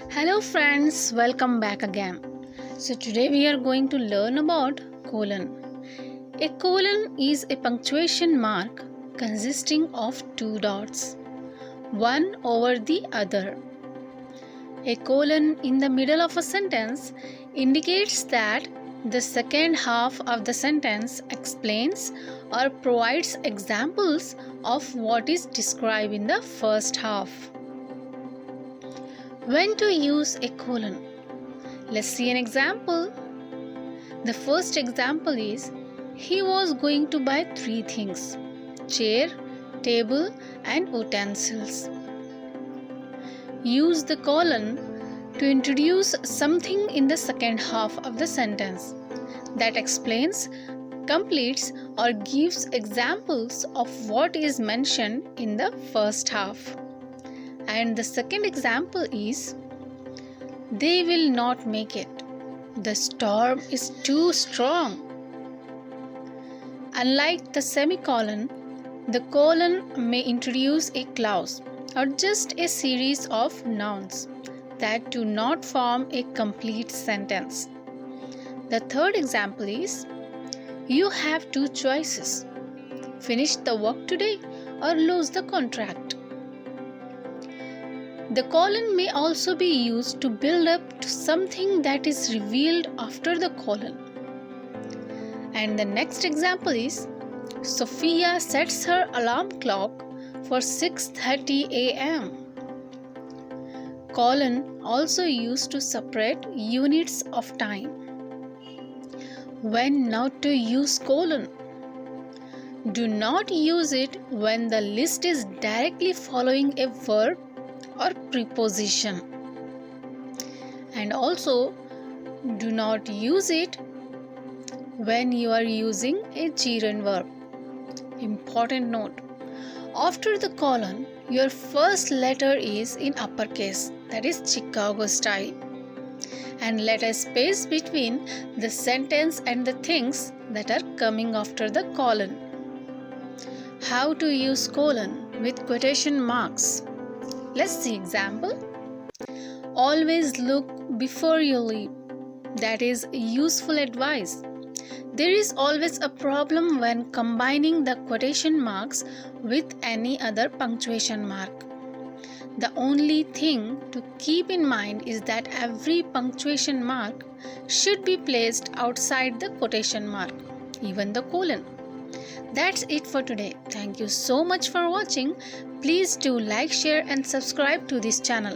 Hello friends, welcome back again. So today we are going to learn about colon. A colon is a punctuation mark consisting of two dots, one over the other. A colon in the middle of a sentence indicates that the second half of the sentence explains or provides examples of what is described in the first half. When to use a colon? Let's see an example. The first example is he was going to buy 3 things: chair, table, and utensils. Use the colon to introduce something in the second half of the sentence that explains, completes, or gives examples of what is mentioned in the first half. And the second example is they will not make it. The storm is too strong. Unlike the semicolon, the colon may introduce a clause or just a series of nouns that do not form a complete sentence. The third example is you have 2 choices: finish the work today or lose the contract. The colon may also be used to build up to something that is revealed after the colon. And the next example is Sophia sets her alarm clock for 6:30 a.m. Colon also used to separate units of time. When not to use colon? Do not use it when the list is directly following a verb or preposition. And also, do not use it when you are using a gerund verb. Important note: after the colon, your first letter is in uppercase, that is Chicago style, and let a space between the sentence and the things that are coming after the colon. How to use colon with quotation marks? Let's see example. Always look before you leave. That is useful advice. There is always a problem when combining the quotation marks with any other punctuation mark. The only thing to keep in mind is that every punctuation mark should be placed outside the quotation mark, even the colon. That's it for today. Thank you so much for watching. Please do like, share and subscribe to this channel.